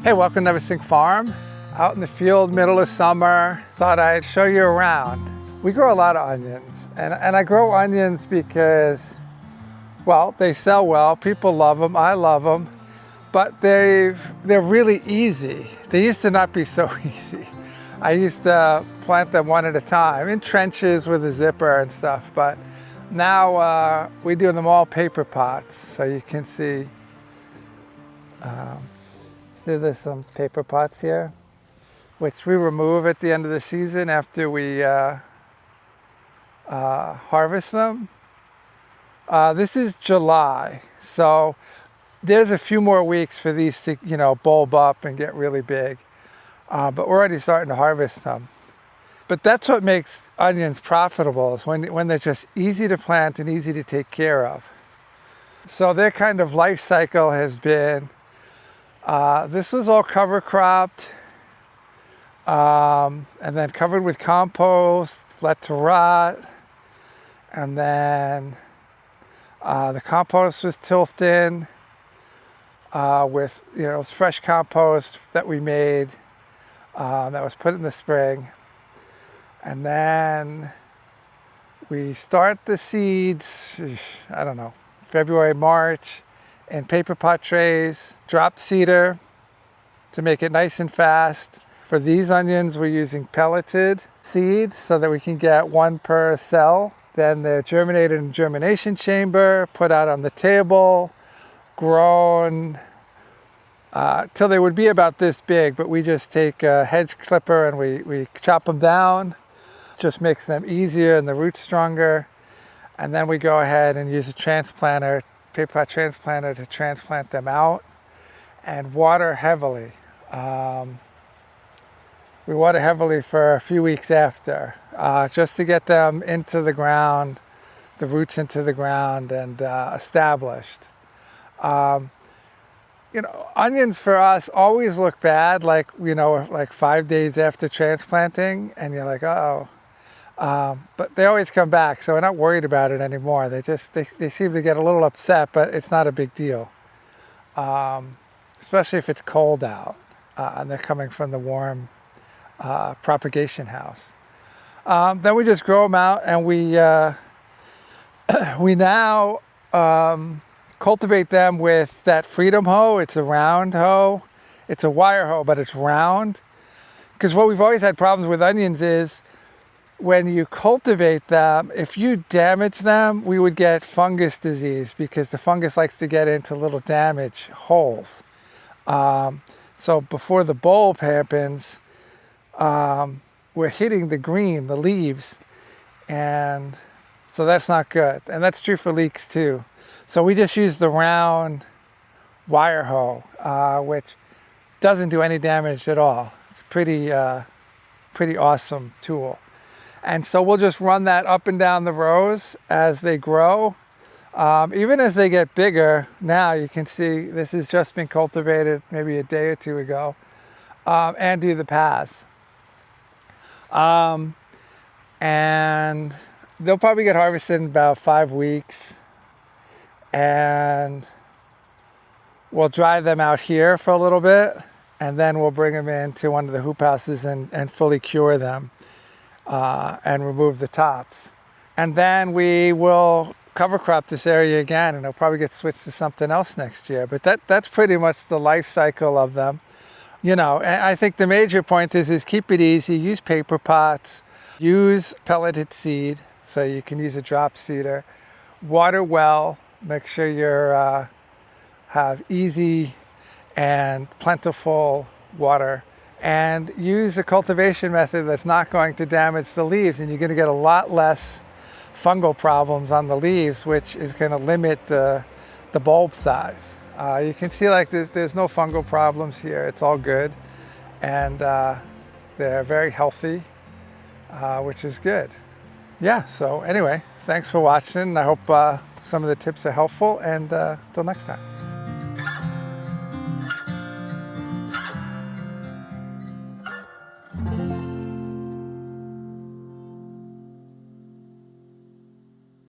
Hey, welcome to Neversink Farm. Out in the field, middle of summer. Thought I'd show you around. We grow a lot of onions, and I grow onions because, well, they sell well. People love them. I love them, but they're really easy. They used to not be so easy. I used to plant them one at a time in trenches with a zipper and stuff, but now we do them all paper pots. So you can see. There's some paper pots here, which we remove at the end of the season after we harvest them. This is July, so there's a few more weeks for these to, bulb up and get really big. But we're already starting to harvest them. But that's what makes onions profitable, is when they're just easy to plant and easy to take care of. So their kind of life cycle has been, this was all cover cropped, and then covered with compost, let to rot, and then the compost was tilthed in with fresh compost that we made, that was put in the spring, and then we start the seeds, I don't know, February, March, in paper pot trays, drop seeder to make it nice and fast. For these onions, we're using pelleted seed so that we can get one per cell. Then they're germinated in germination chamber, put out on the table, grown till they would be about this big, but we just take a hedge clipper and we chop them down. Just makes them easier and the roots stronger. And then we go ahead and use a transplanter, paper pot transplanter, to transplant them out and water heavily. We water heavily for a few weeks after, just to get them into the ground, the roots into the ground and established. Onions for us always look bad, like 5 days after transplanting, and you're like, uh-oh. But they always come back, so we're not worried about it anymore. They seem to get a little upset, but it's not a big deal. Especially if it's cold out, and they're coming from the warm propagation house. Then we just grow them out, and we now cultivate them with that Freedom hoe. It's a round hoe. It's a wire hoe, but it's round. Because what we've always had problems with onions is, when you cultivate them, if you damage them, we would get fungus disease because the fungus likes to get into little damaged holes. So before the bulb happens, we're hitting the green, the leaves, and so that's not good. And that's true for leeks too. So we just use the round wire hoe, which doesn't do any damage at all. It's pretty awesome tool. And so we'll just run that up and down the rows as they grow. Even as they get bigger, now you can see this has just been cultivated maybe a day or two ago, and do the paths. And they'll probably get harvested in about 5 weeks. And we'll dry them out here for a little bit, and then we'll bring them into one of the hoop houses and fully cure them. And remove the tops. And then we will cover crop this area again, and it'll probably get switched to something else next year. But that's pretty much the life cycle of them. And I think the major point is keep it easy, use paper pots, use pelleted seed, so you can use a drop seeder, water well, make sure you have easy and plentiful water, and use a cultivation method that's not going to damage the leaves, and you're going to get a lot less fungal problems on the leaves, which is going to limit the bulb size. You can see there's no fungal problems here. It's all good, and they're very healthy, which is good. Yeah, so anyway, thanks for watching. I hope some of the tips are helpful, and till next time.